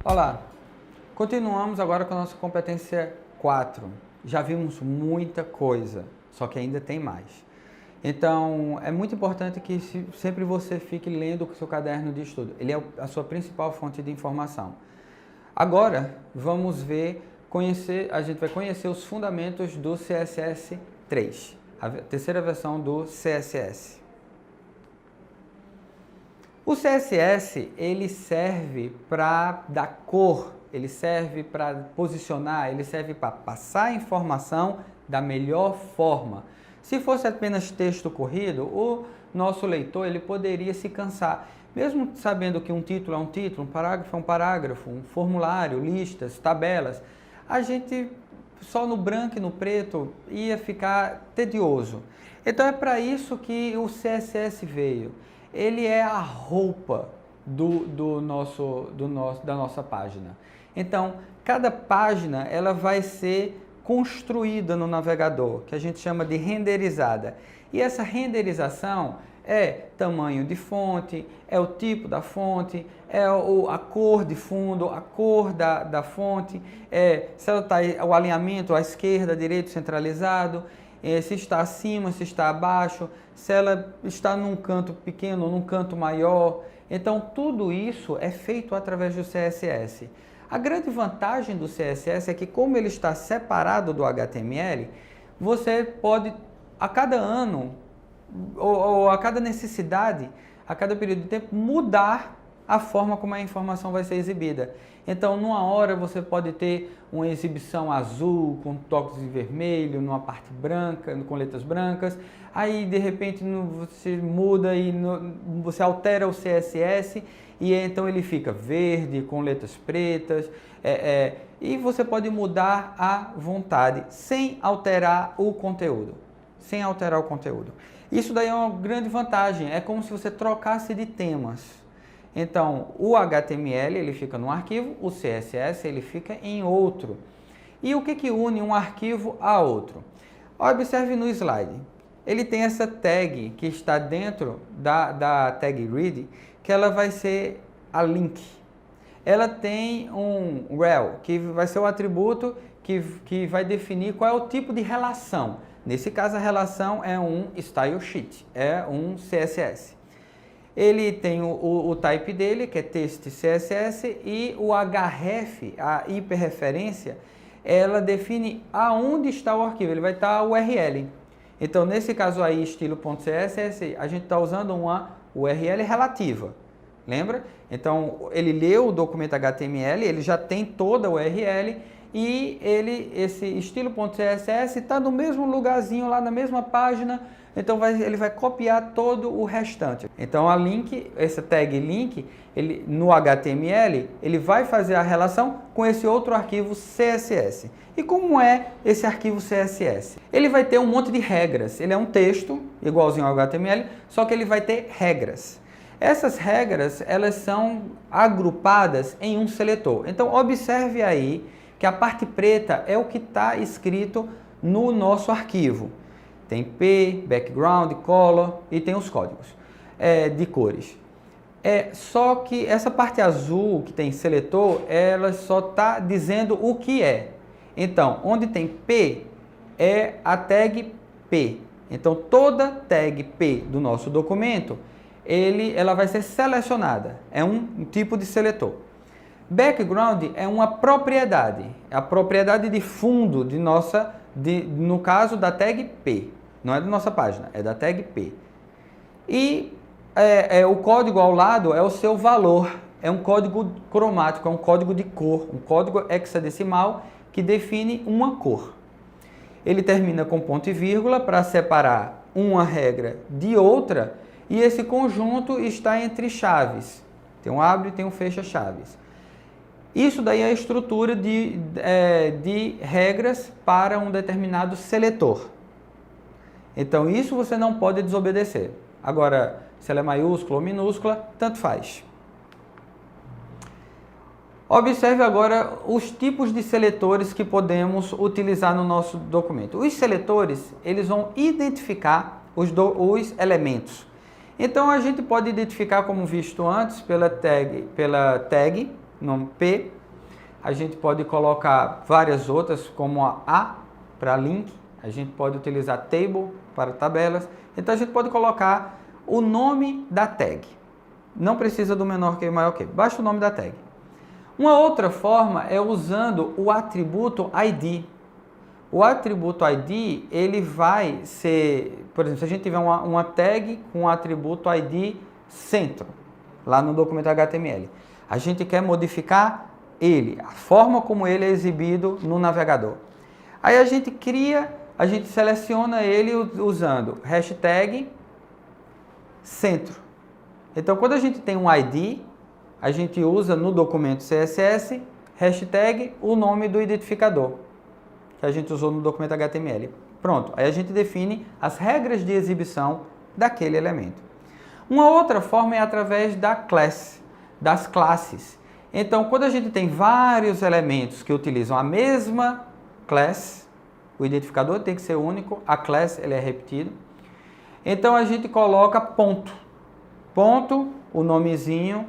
Olá, continuamos agora com a nossa competência 4. Já vimos muita coisa, só que ainda tem mais. Então, é muito importante que sempre você fique lendo o seu caderno de estudo. Ele é a sua principal fonte de informação. Agora, vamos a gente vai conhecer os fundamentos do CSS 3, a terceira versão do CSS. O CSS, ele serve para dar cor, ele serve para posicionar, ele serve para passar a informação da melhor forma. Se fosse apenas texto corrido, o nosso leitor ele poderia se cansar. Mesmo sabendo que um título é um título, um parágrafo é um parágrafo, um formulário, listas, tabelas, a gente só no branco e no preto ia ficar tedioso. Então é para isso que o CSS veio. Ele é a roupa da nossa página. Então, cada página ela vai ser construída no navegador, que a gente chama de renderizada. E essa renderização é tamanho de fonte, é o tipo da fonte, é a cor de fundo, a cor da fonte, se ela tá, o alinhamento à esquerda, à direita, centralizado, se está acima, se está abaixo, se ela está num canto pequeno ou num canto maior. Então, tudo isso é feito através do CSS. A grande vantagem do CSS é que, como ele está separado do HTML, você pode, a cada ano, ou a cada necessidade, a cada período de tempo, mudar a forma como a informação vai ser exibida. Então, numa hora você pode ter uma exibição azul com toques de vermelho, numa parte branca, com letras brancas. Aí, de repente, você muda e você altera o CSS e então ele fica verde com letras pretas. E você pode mudar à vontade, sem alterar o conteúdo. Sem alterar o conteúdo. Isso daí é uma grande vantagem. É como se você trocasse de temas. Então, o HTML ele fica num arquivo, o CSS ele fica em outro. E o que une um arquivo a outro? Observe no slide. Ele tem essa tag que está dentro da tag read, que ela vai ser a link. Ela tem um rel, que vai ser o atributo que vai definir qual é o tipo de relação. Nesse caso, a relação é um style sheet, é um CSS. Ele tem o type dele, que é text CSS, e o href, a hiperreferência, ela define aonde está o arquivo, ele vai estar a URL. Então, nesse caso aí, estilo.css, a gente está usando uma URL relativa, lembra? Então, ele leu o documento HTML, ele já tem toda a URL, e esse estilo.css está no mesmo lugarzinho lá na mesma página, então ele vai copiar todo o restante. Então a link, essa tag link, no HTML, ele vai fazer a relação com esse outro arquivo CSS. E como é esse arquivo CSS? Ele vai ter um monte de regras. Ele é um texto, igualzinho ao HTML, só que ele vai ter regras. Essas regras, elas são agrupadas em um seletor. Então observe aí que a parte preta é o que está escrito no nosso arquivo. Tem P, background, color e tem os códigos de cores. Só que essa parte azul que tem seletor, ela só está dizendo o que é. Então, onde tem P é a tag P. Então, toda tag P do nosso documento, ela vai ser selecionada. É um tipo de seletor. Background é uma propriedade, é a propriedade de fundo no caso da tag P, não é da nossa página, é da tag P. E o código ao lado é o seu valor, é um código cromático, é um código de cor, um código hexadecimal que define uma cor. Ele termina com ponto e vírgula para separar uma regra de outra e esse conjunto está entre chaves, tem um abre e tem um fecha chaves. Isso daí é a estrutura de regras para um determinado seletor. Então, isso você não pode desobedecer. Agora, se ela é maiúscula ou minúscula, tanto faz. Observe agora os tipos de seletores que podemos utilizar no nosso documento. Os seletores, eles vão identificar os elementos. Então, a gente pode identificar, como visto antes, pela tag nome P. A gente pode colocar várias outras, como a para link. A gente pode utilizar table para tabelas. Então a gente pode colocar o nome da tag. Não precisa do menor que maior que. Basta o nome da tag. Uma outra forma é usando o atributo ID. O atributo ID, ele vai ser, por exemplo, se a gente tiver uma tag com o atributo ID centro, lá no documento HTML, a gente quer modificar ele, a forma como ele é exibido no navegador. Aí a gente seleciona ele usando hashtag centro. Então, quando a gente tem um ID, a gente usa no documento CSS hashtag o nome do identificador, que a gente usou no documento HTML. Pronto, aí a gente define as regras de exibição daquele elemento. Uma outra forma é através das classes. Então, quando a gente tem vários elementos que utilizam a mesma class, o identificador tem que ser único, a class ele é repetido. Então, a gente coloca ponto, o nomezinho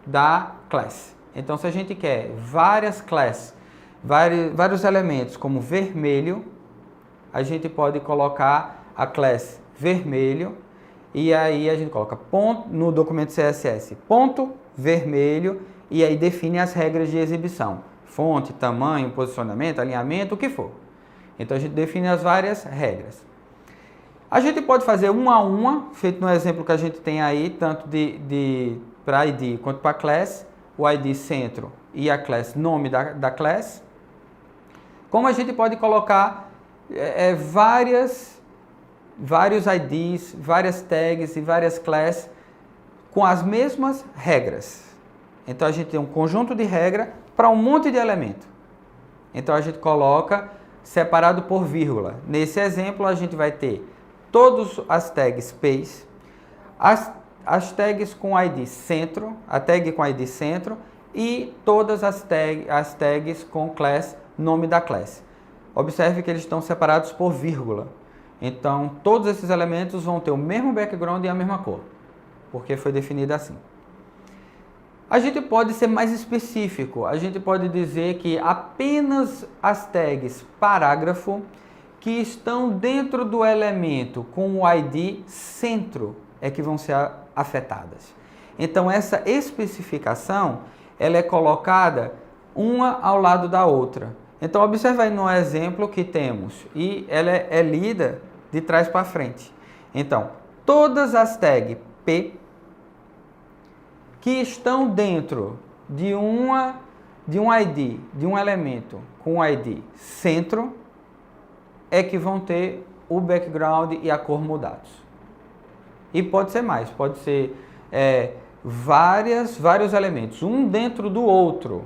da class. Então, se a gente quer várias classes, vários elementos como vermelho, a gente pode colocar a class vermelho e aí a gente coloca ponto no documento CSS, ponto vermelho, e aí define as regras de exibição, fonte, tamanho, posicionamento, alinhamento, o que for. Então a gente define as várias regras. A gente pode fazer uma a uma, feito no exemplo que a gente tem aí, tanto para ID quanto para class, o ID centro e a class nome da class. Como a gente pode colocar vários IDs, várias tags e várias classes com as mesmas regras. Então a gente tem um conjunto de regras para um monte de elemento. Então a gente coloca separado por vírgula. Nesse exemplo a gente vai ter todas as tags space, as tags com ID centro, a tag com ID centro e todas as tags com class, nome da classe. Observe que eles estão separados por vírgula. Então, todos esses elementos vão ter o mesmo background e a mesma cor, porque foi definido assim. A gente pode ser mais específico. A gente pode dizer que apenas as tags parágrafo que estão dentro do elemento com o ID centro é que vão ser afetadas. Então, essa especificação ela é colocada uma ao lado da outra. Então, observe aí no exemplo que temos, e ela é lida de trás para frente. Então, todas as tags P que estão dentro de um ID, de um elemento com o ID centro, é que vão ter o background e a cor mudados. E pode ser mais, pode ser vários elementos, um dentro do outro.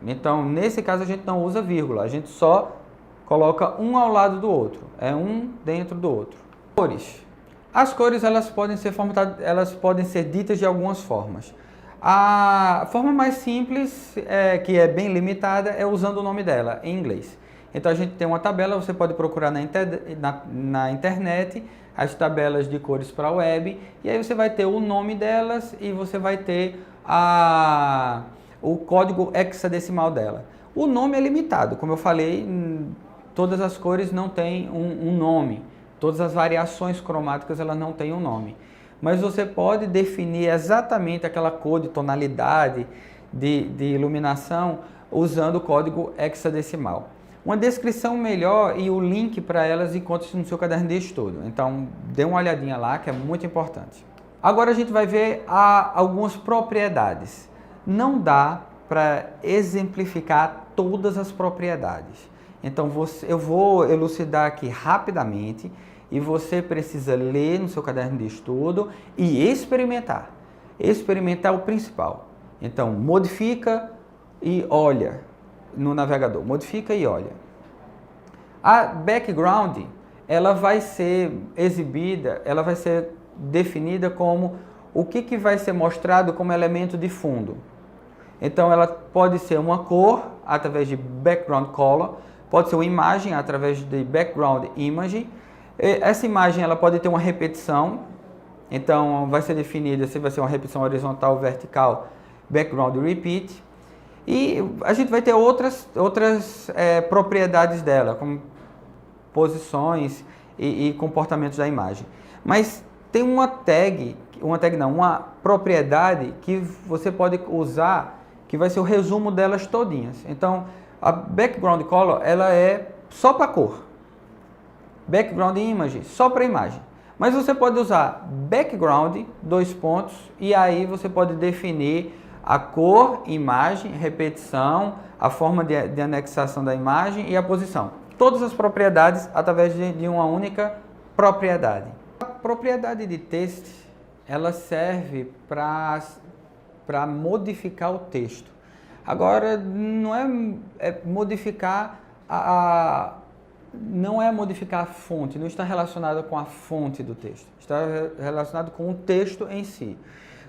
Então, nesse caso, a gente não usa vírgula, a gente só coloca um ao lado do outro. É um dentro do outro. Cores. As cores elas podem ser formatadas, elas podem ser ditas de algumas formas. A forma mais simples, que é bem limitada, é usando o nome dela em inglês. Então, a gente tem uma tabela, você pode procurar na internet as tabelas de cores para a web, e aí você vai ter o nome delas e você vai ter o código hexadecimal dela. O nome é limitado, como eu falei, todas as cores não têm um nome, todas as variações cromáticas elas não têm um nome. Mas você pode definir exatamente aquela cor de tonalidade, de iluminação, usando o código hexadecimal. Uma descrição melhor e o link para elas encontra-se no seu caderno de estudo. Então, dê uma olhadinha lá, que é muito importante. Agora a gente vai ver algumas propriedades. Não dá para exemplificar todas as propriedades. Então, eu vou elucidar aqui rapidamente e você precisa ler no seu caderno de estudo e experimentar. Experimentar o principal. Então, modifica e olha no navegador. Modifica e olha. A background, ela vai ser exibida, ela vai ser definida como o que vai ser mostrado como elemento de fundo. Então, ela pode ser uma cor, através de background color, pode ser uma imagem, através de background image. Essa imagem ela pode ter uma repetição, então vai ser definida se vai ser uma repetição horizontal ou vertical, background repeat. E a gente vai ter outras propriedades dela, como posições e comportamentos da imagem. Mas tem uma propriedade que você pode usar, que vai ser o resumo delas todinhas. Então, a background color, ela é só para cor. Background image, só para imagem. Mas você pode usar background, e aí você pode definir a cor, imagem, repetição, a forma de anexação da imagem e a posição. Todas as propriedades através de uma única propriedade. A propriedade de text, ela serve para modificar o texto. Agora, não é modificar não é modificar a fonte, não está relacionado com a fonte do texto, está relacionado com o texto em si.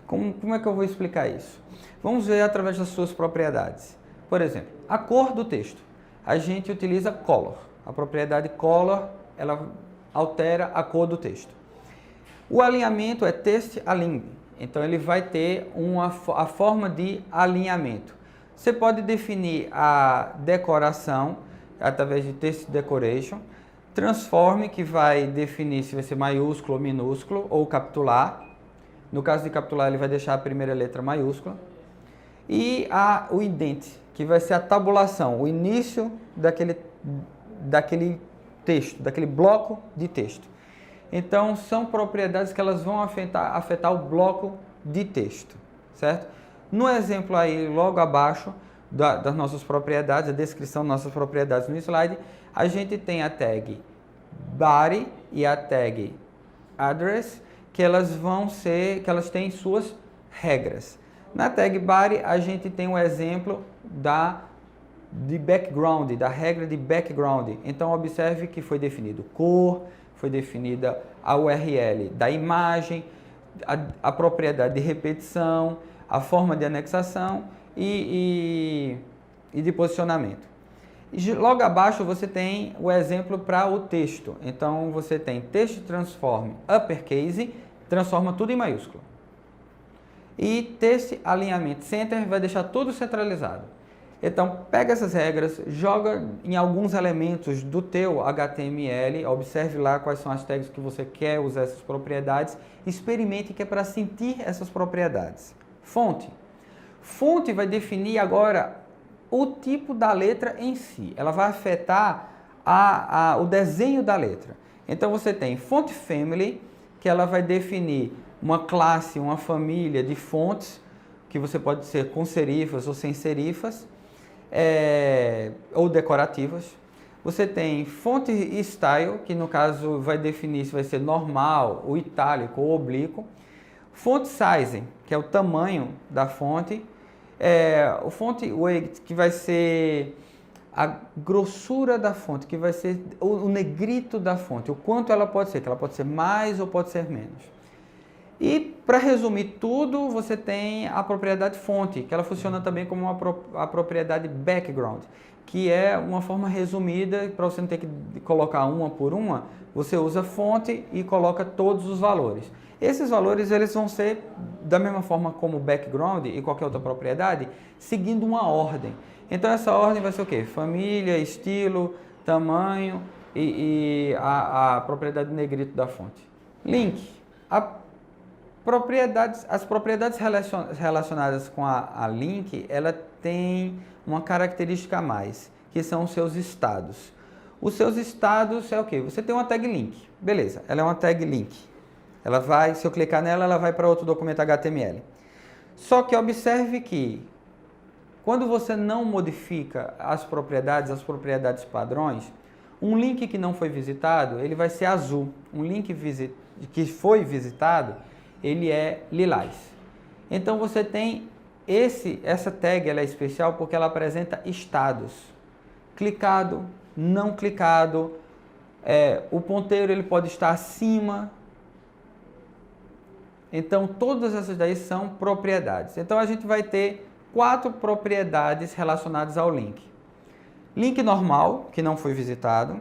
Como é que eu vou explicar isso? Vamos ver através das suas propriedades. Por exemplo, a cor do texto. A gente utiliza color. A propriedade color, ela altera a cor do texto. O alinhamento é text align. Então, ele vai ter a forma de alinhamento. Você pode definir a decoração através de text decoration. Transform, que vai definir se vai ser maiúsculo ou minúsculo, ou capitular. No caso de capitular, ele vai deixar a primeira letra maiúscula. E o indent, que vai ser a tabulação, o início daquele texto, daquele bloco de texto. Então, são propriedades que elas vão afetar o bloco de texto, certo? No exemplo aí, logo abaixo das nossas propriedades, a descrição das nossas propriedades no slide, a gente tem a tag body e a tag address, que elas têm suas regras. Na tag body, a gente tem um exemplo de background, da regra de background. Então, observe que foi definido cor, foi definida a URL da imagem, a propriedade de repetição, a forma de anexação e de posicionamento. E logo abaixo você tem o exemplo para o texto. Então, você tem text transform uppercase, transforma tudo em maiúsculo. E text alinhamento center vai deixar tudo centralizado. Então, pega essas regras, joga em alguns elementos do teu HTML, observe lá quais são as tags que você quer usar essas propriedades, experimente que é para sentir essas propriedades. Fonte. Fonte vai definir agora o tipo da letra em si. Ela vai afetar o desenho da letra. Então, você tem font family, que ela vai definir uma classe, uma família de fontes, que você pode ser com serifas ou sem serifas, ou decorativas. Você tem font style, que no caso vai definir se vai ser normal, ou itálico ou oblíquo. Font size, que é o tamanho da fonte. O font weight, que vai ser a grossura da fonte, que vai ser o negrito da fonte, o quanto ela pode ser, que ela pode ser mais ou pode ser menos. E para resumir tudo, você tem a propriedade fonte, que ela funciona também como a propriedade background, que é uma forma resumida, para você não ter que colocar uma por uma, você usa fonte e coloca todos os valores. Esses valores eles vão ser, da mesma forma como background e qualquer outra propriedade, seguindo uma ordem. Então essa ordem vai ser o quê? Família, estilo, tamanho e a propriedade negrito da fonte. Link. As propriedades relacionadas com a link, ela tem uma característica a mais, que são os seus estados. Os seus estados é o quê? Você tem uma tag link, beleza, ela é uma tag link. Ela vai, se eu clicar nela, ela vai para outro documento HTML. Só que observe que, quando você não modifica as propriedades padrões, um link que não foi visitado, ele vai ser azul. Um link que foi visitado, ele é lilás. Então você tem essa tag, ela é especial porque ela apresenta estados. Clicado, não clicado, o ponteiro ele pode estar acima. Então todas essas daí são propriedades. Então a gente vai ter 4 propriedades relacionadas ao link. Link normal, que não foi visitado.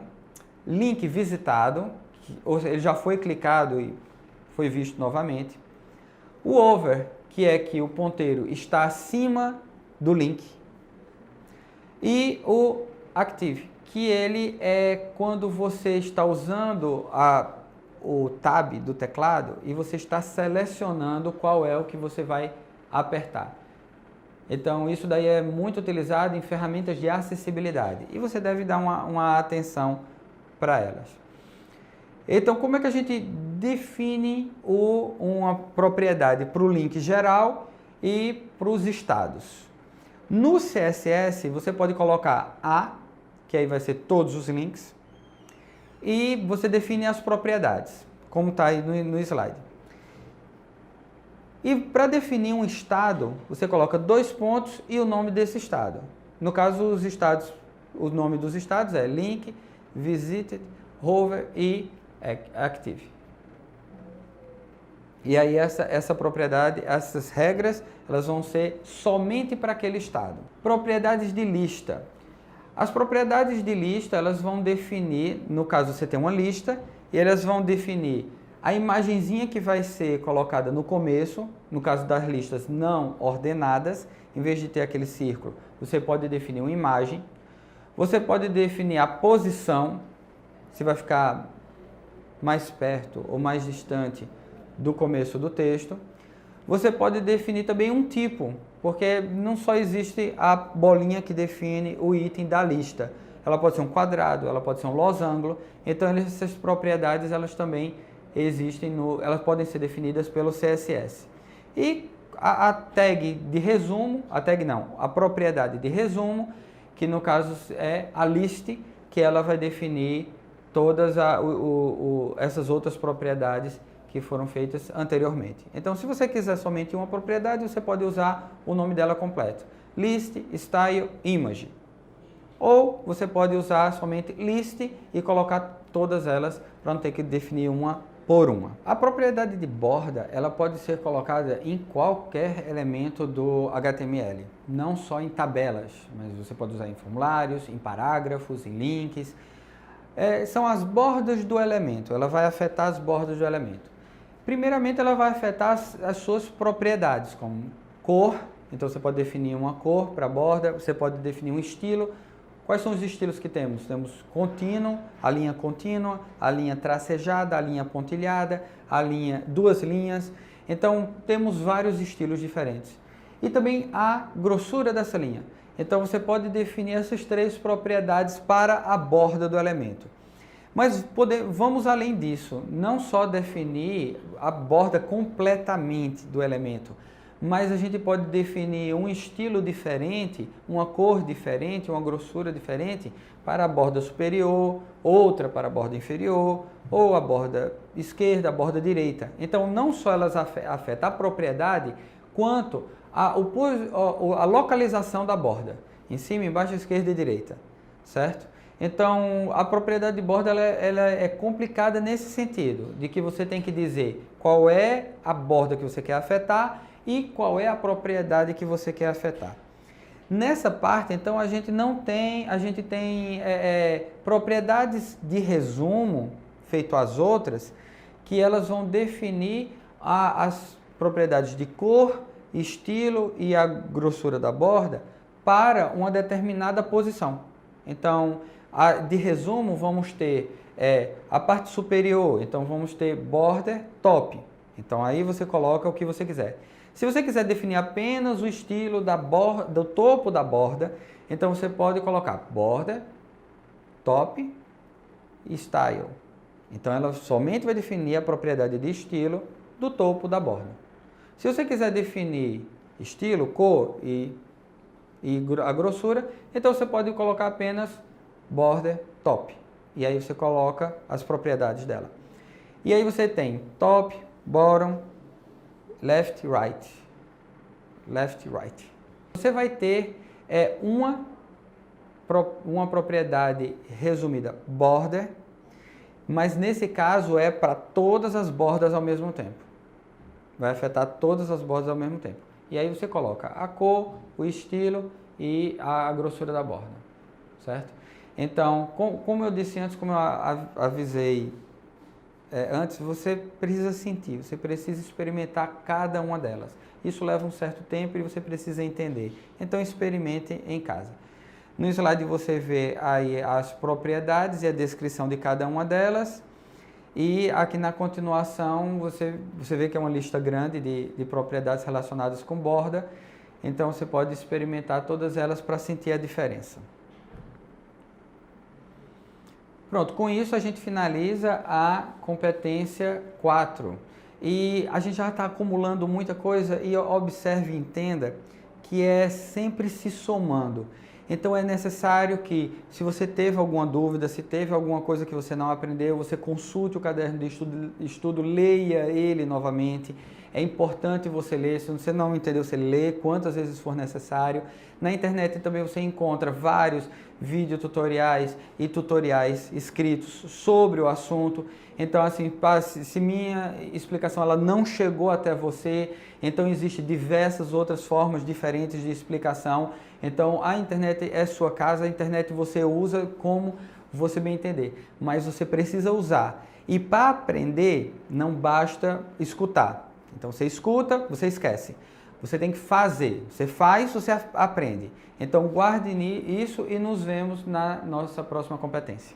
Link visitado, ele já foi clicado e foi visto novamente. O over, que é que o ponteiro está acima do link. E o Active, que ele é quando você está usando o tab do teclado e você está selecionando qual é o que você vai apertar. Então, isso daí é muito utilizado em ferramentas de acessibilidade e você deve dar uma atenção para elas. Então, como é que a gente define uma propriedade para o link geral e para os estados? No CSS, você pode colocar A, que aí vai ser todos os links, e você define as propriedades, como está aí no slide. E para definir um estado, você coloca 2 pontos e o nome desse estado. No caso, os estados, o nome dos estados é link, visited, hover e active. E aí essa propriedade, essas regras, elas vão ser somente para aquele estado. Propriedades de lista. As propriedades de lista, elas vão definir, no caso você tem uma lista, e elas vão definir a imagenzinha que vai ser colocada no começo, no caso das listas não ordenadas, em vez de ter aquele círculo, você pode definir uma imagem. Você pode definir a posição, se vai ficar mais perto ou mais distante do começo do texto. Você pode definir também um tipo, porque não só existe a bolinha que define o item da lista. Ela pode ser um quadrado, ela pode ser um losango. Então, essas propriedades, elas também existem, elas podem ser definidas pelo CSS. E a tag de resumo, a propriedade de resumo, que no caso é a list, que ela vai definir todas essas outras propriedades que foram feitas anteriormente. Então, se você quiser somente uma propriedade, você pode usar o nome dela completo. List, Style, Image. Ou você pode usar somente List e colocar todas elas para não ter que definir uma por uma. A propriedade de borda, ela pode ser colocada em qualquer elemento do HTML, não só em tabelas, mas você pode usar em formulários, em parágrafos, em links. São as bordas do elemento, ela vai afetar as bordas do elemento. Primeiramente, ela vai afetar as suas propriedades, como cor, então você pode definir uma cor para a borda, você pode definir um estilo. Quais são os estilos que temos? Temos contínuo, a linha contínua, a linha tracejada, a linha pontilhada, a linha duas linhas. Então, temos vários estilos diferentes. E também a grossura dessa linha. Então, você pode definir essas 3 propriedades para a borda do elemento. Mas vamos além disso, não só definir a borda completamente do elemento, mas a gente pode definir um estilo diferente, uma cor diferente, uma grossura diferente para a borda superior, outra para a borda inferior, ou a borda esquerda, a borda direita. Então, não só elas afetam a propriedade, quanto a localização da borda, em cima, embaixo, esquerda e direita, certo? Então, a propriedade de borda ela é complicada nesse sentido, de que você tem que dizer qual é a borda que você quer afetar e qual é a propriedade que você quer afetar. Nessa parte, então, a gente tem propriedades de resumo, feito as outras, que elas vão definir as propriedades de cor, estilo e a grossura da borda para uma determinada posição. Então, de resumo, vamos ter a parte superior, então vamos ter border top. Então, aí você coloca o que você quiser. Se você quiser definir apenas o estilo do topo da borda, então você pode colocar border, top e style. Então, ela somente vai definir a propriedade de estilo do topo da borda. Se você quiser definir estilo, cor e a grossura, então você pode colocar apenas border top. E aí você coloca as propriedades dela. E aí você tem top, bottom, left, right. Left, right. Você vai ter uma propriedade resumida border, mas nesse caso é para todas as bordas ao mesmo tempo. Vai afetar todas as bordas ao mesmo tempo. E aí você coloca a cor, o estilo e a grossura da borda, certo? Então, como eu disse antes, como eu avisei antes, você precisa sentir, você precisa experimentar cada uma delas. Isso leva um certo tempo e você precisa entender. Então, experimente em casa. No slide você vê aí as propriedades e a descrição de cada uma delas. E aqui na continuação você vê que é uma lista grande de propriedades relacionadas com borda. Então você pode experimentar todas elas para sentir a diferença. Pronto, com isso a gente finaliza a competência 4. E a gente já está acumulando muita coisa e observe e entenda que é sempre se somando. Então é necessário que, se você teve alguma dúvida, se teve alguma coisa que você não aprendeu, você consulte o caderno de estudo, leia ele novamente. É importante você ler, se você não entendeu, você lê quantas vezes for necessário. Na internet também você encontra vários videotutoriais e tutoriais escritos sobre o assunto. Então, assim, se minha explicação ela não chegou até você, então existem diversas outras formas diferentes de explicação. Então, a internet é sua casa, a internet você usa como você bem entender, mas você precisa usar. E para aprender, não basta escutar. Então, você escuta, você esquece. Você tem que fazer. Você faz, você aprende. Então, guarde isso e nos vemos na nossa próxima competência.